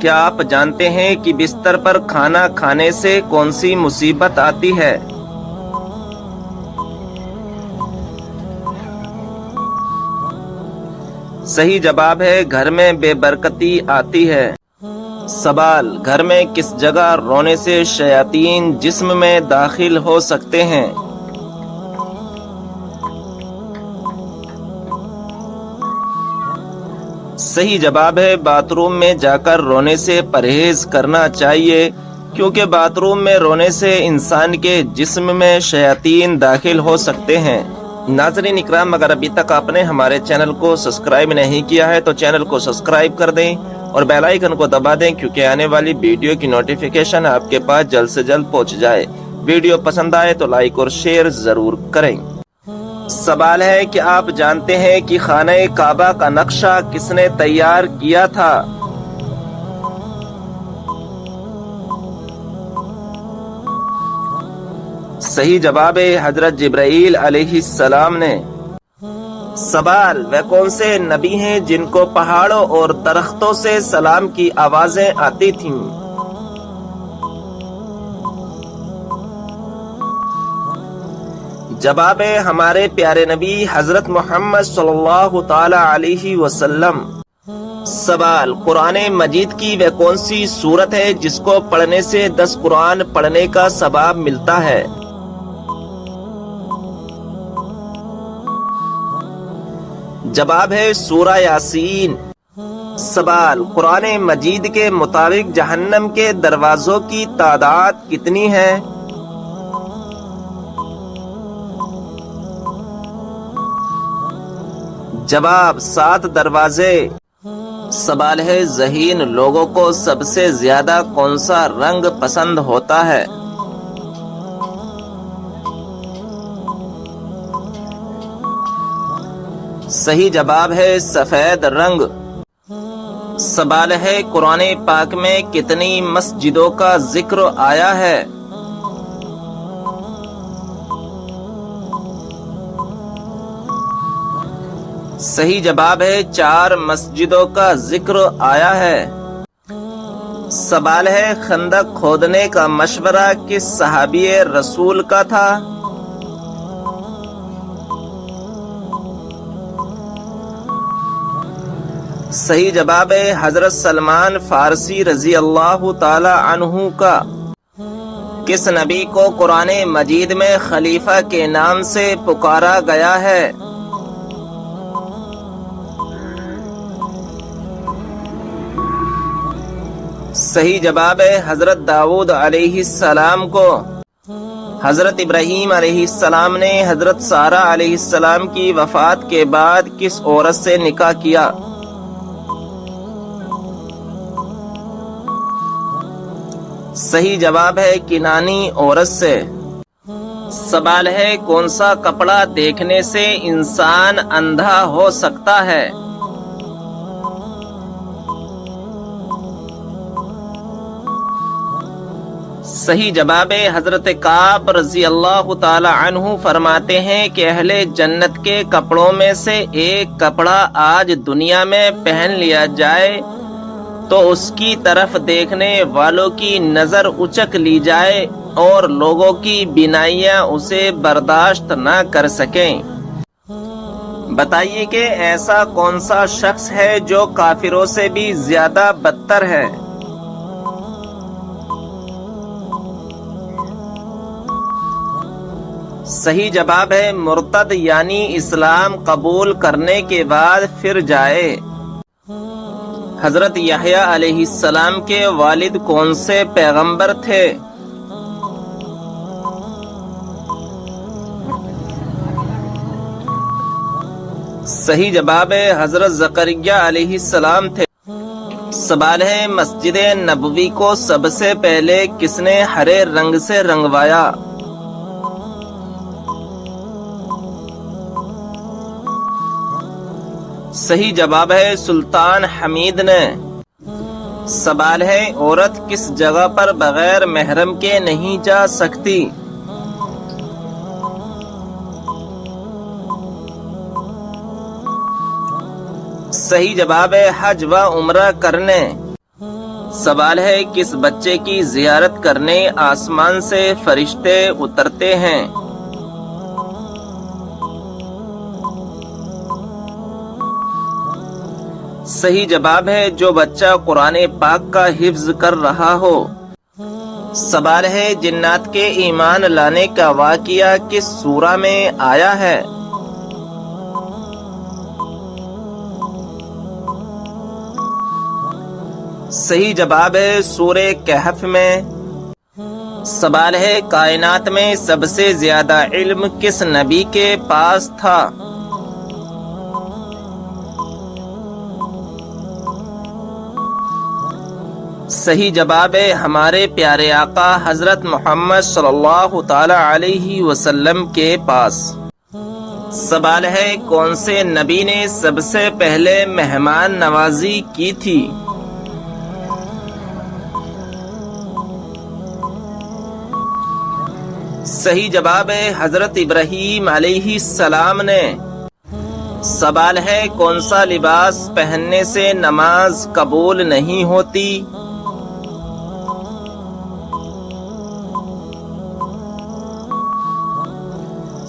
کیا آپ جانتے ہیں کہ بستر پر کھانا کھانے سے کون سی مصیبت آتی ہے؟ صحیح جواب ہے گھر میں بے برکتی آتی ہے۔ سوال، گھر میں کس جگہ رونے سے شیاطین جسم میں داخل ہو سکتے ہیں؟ صحیح جواب ہے باتھ روم میں جا کر رونے سے پرہیز کرنا چاہیے، کیونکہ باتھ روم میں رونے سے انسان کے جسم میں شیاطین داخل ہو سکتے ہیں۔ ناظرین اکرام، اگر ابھی تک آپ نے ہمارے چینل کو سبسکرائب نہیں کیا ہے تو چینل کو سبسکرائب کر دیں اور بیل آئیکن کو دبا دیں، کیونکہ آنے والی ویڈیو کی نوٹیفیکیشن آپ کے پاس جلد سے جلد پہنچ جائے۔ ویڈیو پسند آئے تو لائک اور شیئر ضرور کریں۔ سوال ہے کہ آپ جانتے ہیں کہ خانہ کعبہ کا نقشہ کس نے تیار کیا تھا؟ صحیح جواب ہے حضرت جبرائیل علیہ السلام نے۔ سوال، وہ کون سے نبی ہیں جن کو پہاڑوں اور درختوں سے سلام کی آوازیں آتی تھیں؟ جواب ہے ہمارے پیارے نبی حضرت محمد صلی اللہ تعالی علیہ وسلم۔ سوال، قرآن مجید کی وہ کون سی سورت ہے جس کو پڑھنے سے 10 قرآن پڑھنے کا ثواب ملتا ہے؟ جواب ہے سورہ یاسین۔ سوال، قرآن مجید کے مطابق جہنم کے دروازوں کی تعداد کتنی ہے؟ جواب 7 دروازے۔ سوال ہے ذہین لوگوں کو سب سے زیادہ کون سا رنگ پسند ہوتا ہے؟ صحیح جواب ہے سفید رنگ۔ سوال ہے قرآن پاک میں کتنی مسجدوں کا ذکر آیا ہے؟ صحیح جواب ہے 4 مسجدوں کا ذکر آیا ہے۔ سوال ہے خندق کھودنے کا مشورہ کس صحابی رسول کا تھا؟ صحیح جواب ہے حضرت سلمان فارسی رضی اللہ تعالی عنہ کا۔ کس نبی کو قرآن مجید میں خلیفہ کے نام سے پکارا گیا ہے؟ صحیح جواب ہے حضرت داؤد علیہ السلام کو۔ حضرت ابراہیم علیہ السلام نے حضرت سارہ علیہ السلام کی وفات کے بعد کس عورت سے نکاح کیا؟ صحیح جواب ہے کنانی عورت سے۔ سوال ہے کون سا کپڑا دیکھنے سے انسان اندھا ہو سکتا ہے؟ صحیح جواب ہے حضرت کعب رضی اللہ تعالی عنہ فرماتے ہیں کہ اہل جنت کے کپڑوں میں سے ایک کپڑا آج دنیا میں پہن لیا جائے تو اس کی طرف دیکھنے والوں کی نظر اچک لی جائے اور لوگوں کی بینائیاں اسے برداشت نہ کر سکیں۔ بتائیے کہ ایسا کون سا شخص ہے جو کافروں سے بھی زیادہ بدتر ہے؟ صحیح جواب ہے مرتد، یعنی اسلام قبول کرنے کے بعد پھر جائے۔ حضرت یحییٰ علیہ السلام کے والد کون سے پیغمبر تھے؟ صحیح جواب ہے حضرت زکریا علیہ السلام تھے۔ سوال ہے مسجد نبوی کو سب سے پہلے کس نے ہرے رنگ سے رنگوایا؟ صحیح جواب ہے سلطان حمید نے۔ سوال ہے عورت کس جگہ پر بغیر محرم کے نہیں جا سکتی؟ صحیح جواب ہے حج و عمرہ کرنے۔ سوال ہے کس بچے کی زیارت کرنے آسمان سے فرشتے اترتے ہیں؟ صحیح جواب ہے جو بچہ قرآن پاک کا حفظ کر رہا ہو۔ سوال ہے جنات کے ایمان لانے کا واقعہ کس سورہ میں آیا ہے؟ صحیح جواب ہے سورہ کہف میں۔ سوال ہے کائنات میں سب سے زیادہ علم کس نبی کے پاس تھا؟ صحیح جواب ہے ہمارے پیارے آقا حضرت محمد صلی اللہ تعالی علیہ وسلم کے پاس۔ سوال ہے کون سے نبی نے سب سے پہلے مہمان نوازی کی تھی؟ صحیح جواب ہے حضرت ابراہیم علیہ السلام نے۔ سوال ہے کون سا لباس پہننے سے نماز قبول نہیں ہوتی؟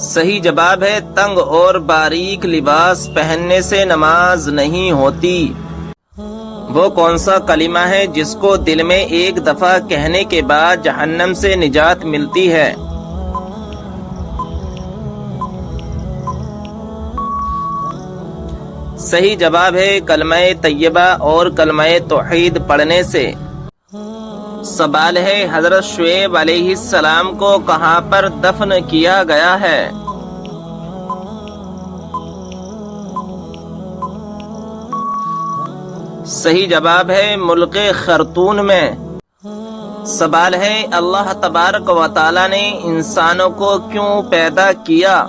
صحیح جواب ہے تنگ اور باریک لباس پہننے سے نماز نہیں ہوتی۔ وہ کون سا کلمہ ہے جس کو دل میں ایک دفعہ کہنے کے بعد جہنم سے نجات ملتی ہے؟ صحیح جواب ہے کلمہ طیبہ اور کلمہ توحید پڑھنے سے۔ سوال ہے حضرت شعیب علیہ السلام کو کہاں پر دفن کیا گیا ہے؟ صحیح جواب ہے ملک خرطون میں۔ سوال ہے اللہ تبارک و تعالی نے انسانوں کو کیوں پیدا کیا؟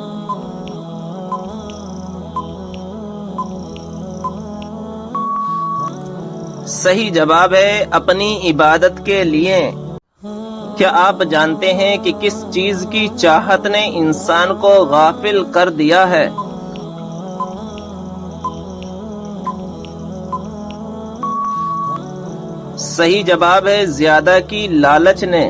صحیح جواب ہے اپنی عبادت کے لیے۔ کیا آپ جانتے ہیں کہ کس چیز کی چاہت نے انسان کو غافل کر دیا ہے؟ صحیح جواب ہے زیادہ کی لالچ نے۔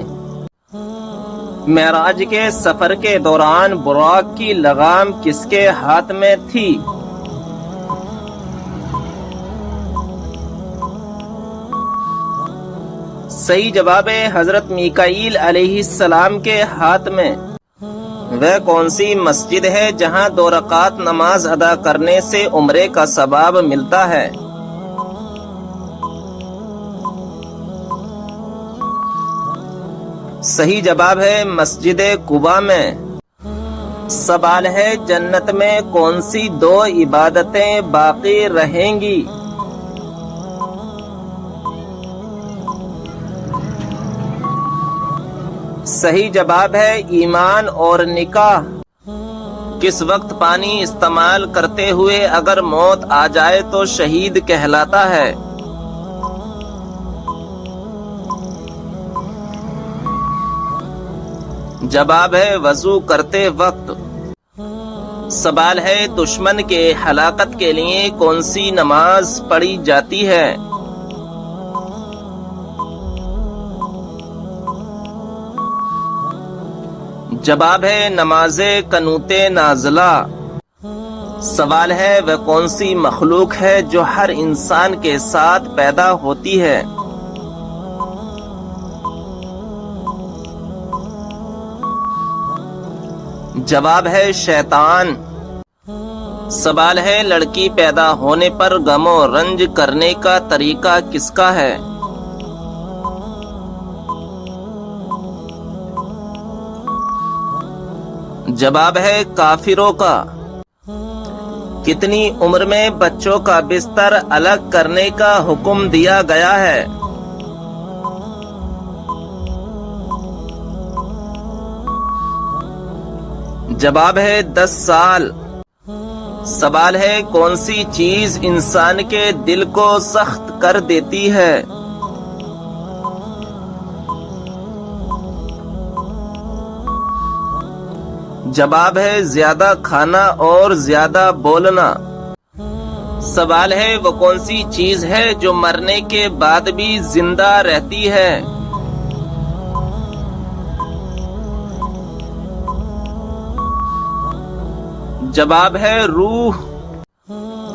معراج کے سفر کے دوران براق کی لگام کس کے ہاتھ میں تھی؟ صحیح جواب ہے حضرت میکائیل علیہ السلام کے ہاتھ میں۔ وہ کون سی مسجد ہے جہاں 2 رکعت نماز ادا کرنے سے عمرے کا ثواب ملتا ہے؟ صحیح جواب ہے مسجد قباء میں۔ سوال ہے جنت میں کون سی 2 عبادتیں باقی رہیں گی؟ صحیح جواب ہے ایمان اور نکاح۔ کس وقت پانی استعمال کرتے ہوئے اگر موت آ جائے تو شہید کہلاتا ہے؟ جواب ہے وضو کرتے وقت۔ سوال ہے دشمن کے ہلاکت کے لیے کون سی نماز پڑھی جاتی ہے؟ جواب ہے نماز قنوت نازلہ۔ سوال ہے وہ کون سی مخلوق ہے جو ہر انسان کے ساتھ پیدا ہوتی ہے؟ جواب ہے شیطان۔ سوال ہے لڑکی پیدا ہونے پر غم و رنج کرنے کا طریقہ کس کا ہے؟ جواب ہے کافروں کا۔ کتنی عمر میں بچوں کا بستر الگ کرنے کا حکم دیا گیا ہے؟ جواب ہے 10 سال۔ سوال ہے کون سی چیز انسان کے دل کو سخت کر دیتی ہے؟ جواب ہے زیادہ کھانا اور زیادہ بولنا۔ سوال ہے وہ کون سی چیز ہے جو مرنے کے بعد بھی زندہ رہتی ہے؟ جواب ہے روح۔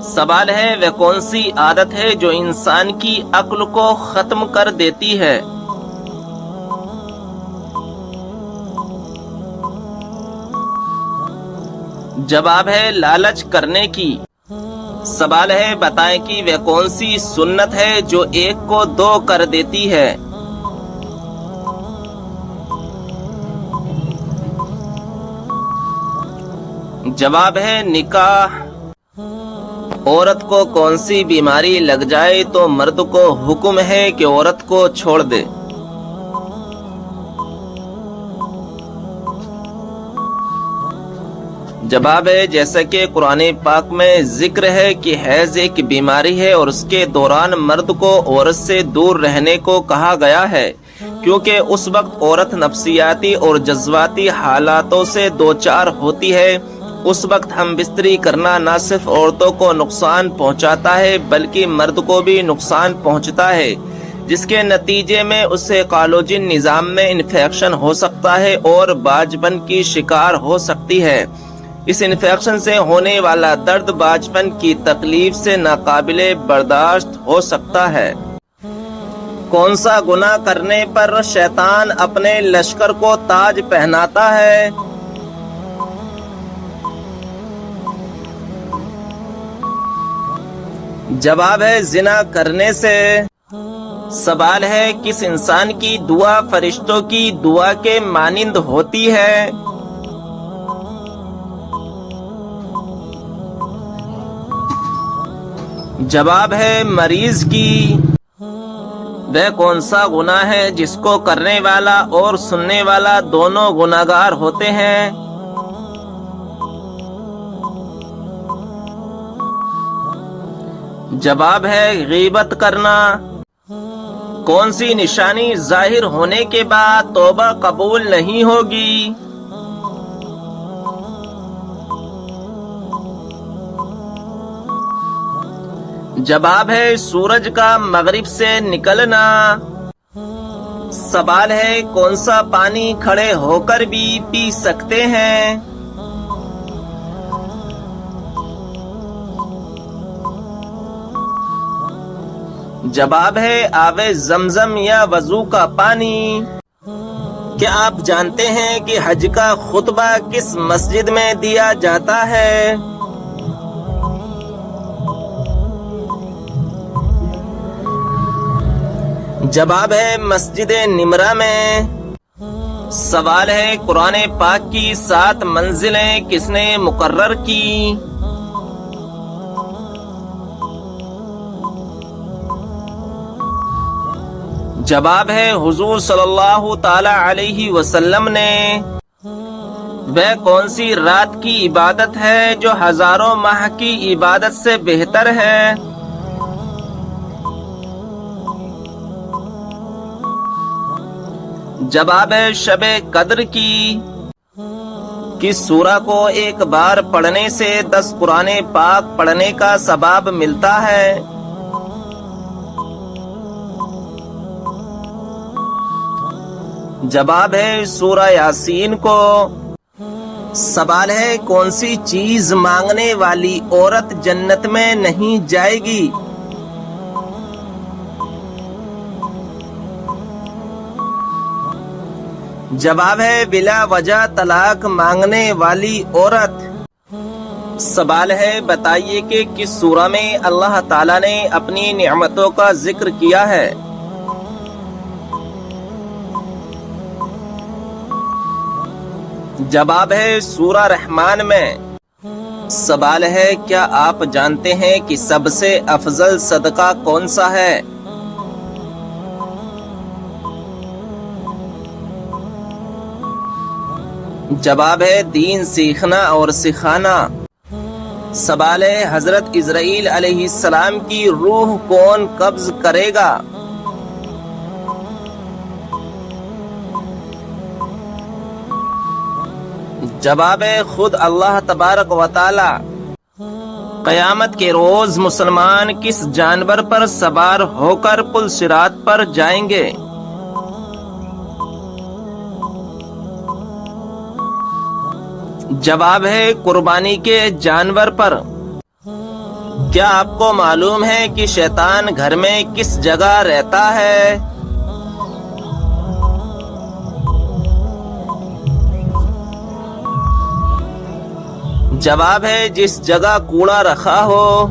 سوال ہے وہ کون سی عادت ہے جو انسان کی عقل کو ختم کر دیتی ہے؟ جواب ہے لالچ کرنے کی۔ سوال ہے بتائیں کہ وہ کون سی سنت ہے جو ایک کو دو کر دیتی ہے؟ جواب ہے نکاح۔ عورت کو کون سی بیماری لگ جائے تو مرد کو حکم ہے کہ عورت کو چھوڑ دے؟ جواب ہے جیسا کہ قرآن پاک میں ذکر ہے کہ حیض ایک بیماری ہے اور اس کے دوران مرد کو عورت سے دور رہنے کو کہا گیا ہے، کیونکہ اس وقت عورت نفسیاتی اور جذباتی حالاتوں سے دوچار ہوتی ہے۔ اس وقت ہم بستری کرنا نہ صرف عورتوں کو نقصان پہنچاتا ہے بلکہ مرد کو بھی نقصان پہنچتا ہے، جس کے نتیجے میں اسے کالوجن نظام میں انفیکشن ہو سکتا ہے اور باجپن کی شکار ہو سکتی ہے۔ اس انفیکشن سے ہونے والا درد باجپن کی تکلیف سے ناقابل برداشت ہو سکتا ہے۔ کون سا گناہ کرنے پر شیطان اپنے لشکر کو تاج پہناتا ہے؟ جواب ہے زنا کرنے سے۔ سوال ہے کس انسان کی دعا فرشتوں کی دعا کے مانند ہوتی ہے؟ جواب ہے مریض کی۔ وہ کون سا گناہ ہے جس کو کرنے والا اور سننے والا دونوں گناہگار ہوتے ہیں؟ جواب ہے غیبت کرنا۔ کون سی نشانی ظاہر ہونے کے بعد توبہ قبول نہیں ہوگی؟ جواب ہے سورج کا مغرب سے نکلنا۔ سوال ہے کون سا پانی کھڑے ہو کر بھی پی سکتے ہیں؟ جواب ہے آب زمزم یا وضو کا پانی۔ کیا آپ جانتے ہیں کہ حج کا خطبہ کس مسجد میں دیا جاتا ہے؟ جواب ہے مسجد نمرہ میں۔ سوال ہے قرآن پاک کی 7 منزلیں کس نے مقرر کی؟ جواب ہے حضور صلی اللہ تعالی علیہ وسلم نے۔ وہ کون سی رات کی عبادت ہے جو ہزاروں ماہ کی عبادت سے بہتر ہے؟ جواب ہے شب قدر کی۔ کس سورہ کو ایک بار پڑھنے سے 10 قرآن پاک پڑھنے کا ثواب ملتا ہے؟ جواب ہے سورہ یاسین کو۔ سوال ہے کون سی چیز مانگنے والی عورت جنت میں نہیں جائے گی؟ جواب ہے بلا وجہ طلاق مانگنے والی عورت۔ سوال ہے بتائیے کہ کس سورہ میں اللہ تعالیٰ نے اپنی نعمتوں کا ذکر کیا ہے؟ جواب ہے سورہ رحمان میں۔ سوال ہے کیا آپ جانتے ہیں کہ سب سے افضل صدقہ کون سا ہے؟ جواب ہے دین سیکھنا اور سکھانا۔ سوال ہے حضرت اسرائیل علیہ السلام کی روح کون قبض کرے گا؟ جواب ہے خود اللہ تبارک و تعالی۔ قیامت کے روز مسلمان کس جانور پر سوار ہو کر پل صراط پر جائیں گے؟ جواب ہے قربانی کے جانور پر۔ کیا آپ کو معلوم ہے کہ شیطان گھر میں کس جگہ رہتا ہے؟ جواب ہے جس جگہ کوڑا رکھا ہو۔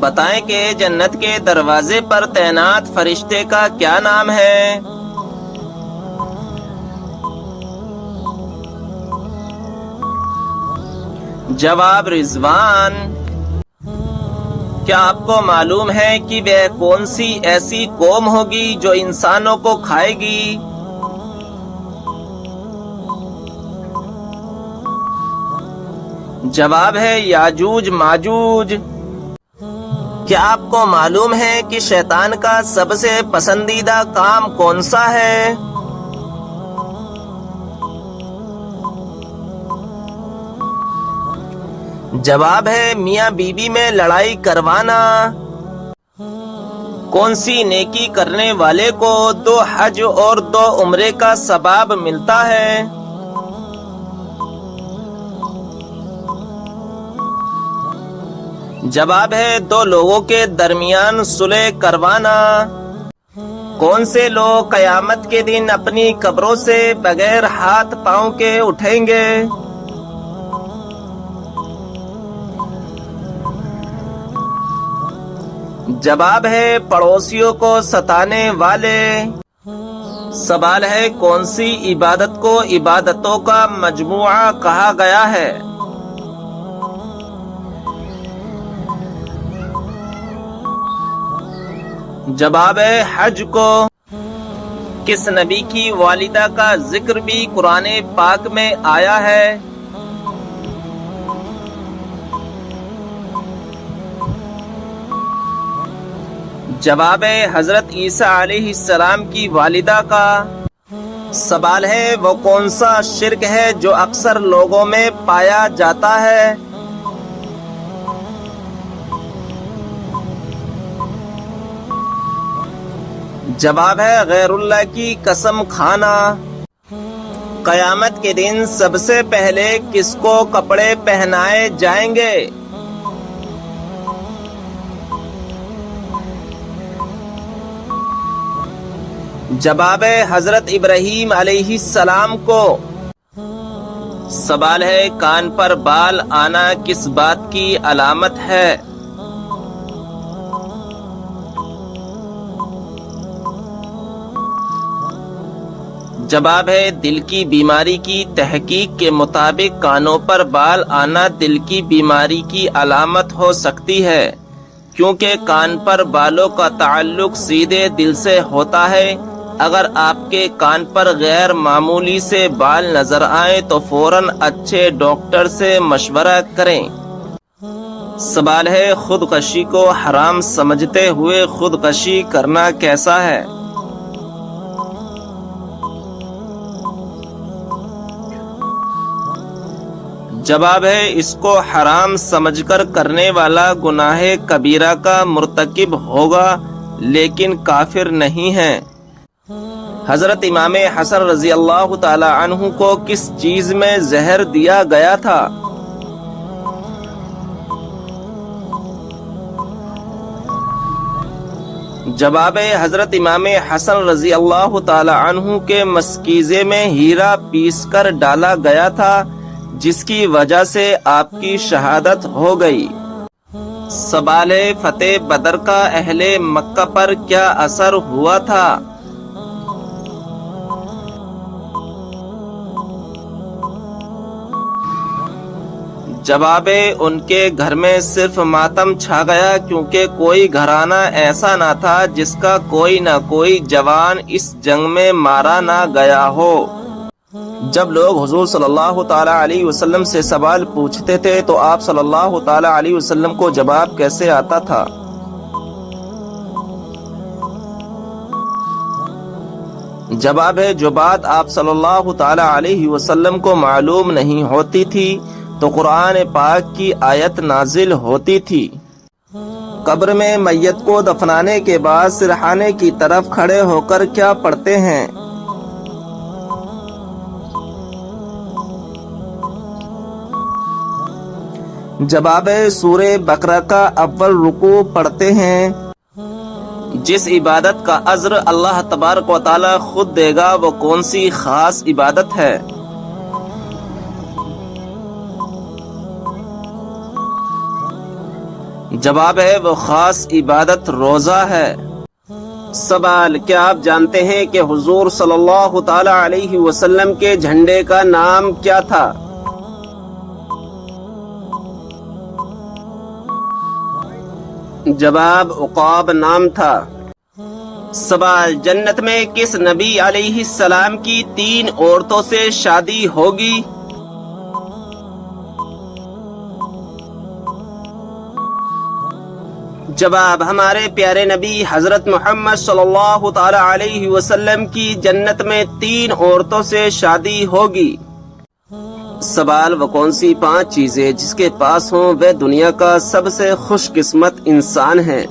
بتائیں کہ جنت کے دروازے پر تعینات فرشتے کا کیا نام ہے؟ جواب رضوان۔ کیا آپ کو معلوم ہے کہ وہ کون سی ایسی قوم ہوگی جو انسانوں کو کھائے گی؟ جواب ہے یاجوج ماجوج۔ کیا آپ کو معلوم ہے کہ شیطان کا سب سے پسندیدہ کام کون سا ہے؟ جواب ہے میاں بیوی میں لڑائی کروانا۔ کون سی نیکی کرنے والے کو 2 حج اور 2 عمرے کا ثواب ملتا ہے؟ جواب ہے 2 لوگوں کے درمیان صلح کروانا۔ کون سے لوگ قیامت کے دن اپنی قبروں سے بغیر ہاتھ پاؤں کے اٹھیں گے؟ جواب ہے پڑوسیوں کو ستانے والے۔ سوال ہے کون سی عبادت کو عبادتوں کا مجموعہ کہا گیا ہے؟ جواب ہے حج کو۔ کس نبی کی والدہ کا ذکر بھی قرآن پاک میں آیا ہے؟ جواب ہے حضرت عیسیٰ علیہ السلام کی والدہ کا۔ سوال ہے وہ کون سا شرک ہے جو اکثر لوگوں میں پایا جاتا ہے؟ جواب ہے غیر اللہ کی قسم کھانا۔ قیامت کے دن سب سے پہلے کس کو کپڑے پہنائے جائیں گے؟ جواب ہے حضرت ابراہیم علیہ السلام کو۔ سوال ہے کان پر بال آنا کس بات کی علامت ہے؟ جواب ہے دل کی بیماری کی تحقیق کے مطابق کانوں پر بال آنا دل کی بیماری کی علامت ہو سکتی ہے، کیونکہ کان پر بالوں کا تعلق سیدھے دل سے ہوتا ہے۔ اگر آپ کے کان پر غیر معمولی سے بال نظر آئیں تو فوراً اچھے ڈاکٹر سے مشورہ کریں۔ سوال ہے خودکشی کو حرام سمجھتے ہوئے خودکشی کرنا کیسا ہے؟ جواب ہے اس کو حرام سمجھ کر کرنے والا گناہ کبیرہ کا مرتکب ہوگا لیکن کافر نہیں ہے۔ حضرت امام حسن رضی اللہ تعالی عنہ کو کس چیز میں زہر دیا گیا تھا؟ جواب ہے حضرت امام حسن رضی اللہ تعالی عنہ کے مشکیزے میں ہیرا پیس کر ڈالا گیا تھا، جس کی وجہ سے آپ کی شہادت ہو گئی۔ سوال ہے فتح بدر کا اہل مکہ پر کیا اثر ہوا تھا؟ جواب ہے ان کے گھر میں صرف ماتم چھا گیا، کیونکہ کوئی گھرانہ ایسا نہ تھا جس کا کوئی نہ کوئی جوان اس جنگ میں مارا نہ گیا ہو۔ جب لوگ حضور صلی اللہ تعالی علیہ وسلم سے سوال پوچھتے تھے تو آپ صلی اللہ تعالی علیہ وسلم کو جواب کیسے آتا تھا؟ جواب ہے جو بات آپ صلی اللہ تعالی علیہ وسلم کو معلوم نہیں ہوتی تھی تو قرآن پاک کی آیت نازل ہوتی تھی۔ قبر میں میت کو دفنانے کے بعد سرحانے کی طرف کھڑے ہو کر کیا پڑھتے ہیں؟ جواب ہے سورہ بقرہ کا اول رکوع پڑھتے ہیں۔ جس عبادت کا اجر اللہ تبارک و تعالی خود دے گا وہ کون سی خاص عبادت ہے؟ جواب ہے وہ خاص عبادت روزہ ہے۔ سوال، کیا آپ جانتے ہیں کہ حضور صلی اللہ تعالی علیہ وسلم کے جھنڈے کا نام کیا تھا؟ جواب عقاب نام تھا۔ سوال، جنت میں کس نبی علیہ السلام کی 3 عورتوں سے شادی ہوگی؟ جواب، ہمارے پیارے نبی حضرت محمد صلی اللہ تعالی علیہ وسلم کی جنت میں 3 عورتوں سے شادی ہوگی۔ سوال، وہ کون سی 5 چیزیں جس کے پاس ہوں وہ دنیا کا سب سے خوش قسمت انسان ہے؟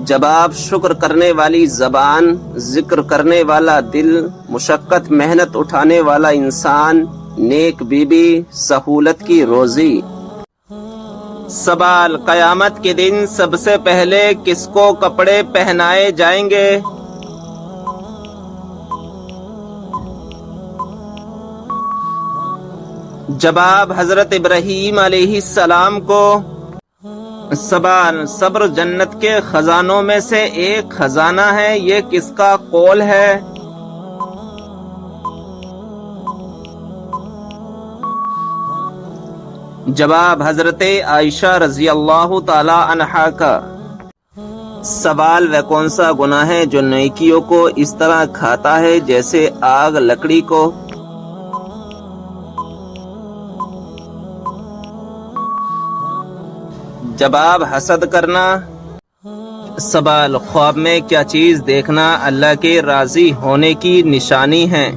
جواب، شکر کرنے والی زبان، ذکر کرنے والا دل، مشقت محنت اٹھانے والا انسان، نیک بیوی، سہولت کی روزی۔ سوال، قیامت کے دن سب سے پہلے کس کو کپڑے پہنائے جائیں گے؟ جواب، حضرت ابراہیم علیہ السلام کو۔ سوال، صبر جنت کے خزانوں میں سے ایک خزانہ ہے، یہ کس کا قول ہے؟ جواب، حضرت عائشہ رضی اللہ تعالی عنہا کا۔ سوال، وہ کون سا گناہ ہے جو نیکیوں کو اس طرح کھاتا ہے جیسے آگ لکڑی کو؟ جواب، حسد کرنا۔ سوال، خواب میں کیا چیز دیکھنا اللہ کے راضی ہونے کی نشانی ہے؟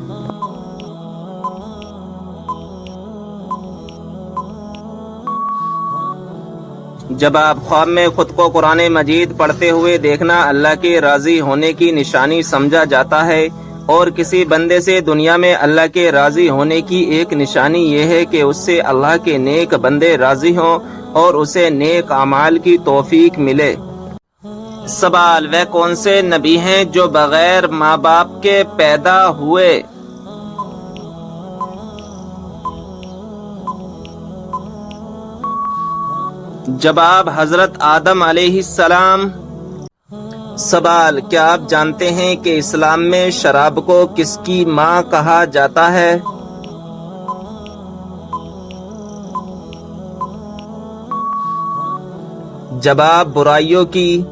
جواب، خواب میں خود کو قرآن مجید پڑھتے ہوئے دیکھنا اللہ کے راضی ہونے کی نشانی سمجھا جاتا ہے، اور کسی بندے سے دنیا میں اللہ کے راضی ہونے کی ایک نشانی یہ ہے کہ اس سے اللہ کے نیک بندے راضی ہوں اور اسے نیک اعمال کی توفیق ملے۔ سوال، وہ کون سے نبی ہیں جو بغیر ماں باپ کے پیدا ہوئے؟ جواب، حضرت آدم علیہ السلام۔ سوال، کیا آپ جانتے ہیں کہ اسلام میں شراب کو کس کی ماں کہا جاتا ہے؟ جواب، برائیوں کی۔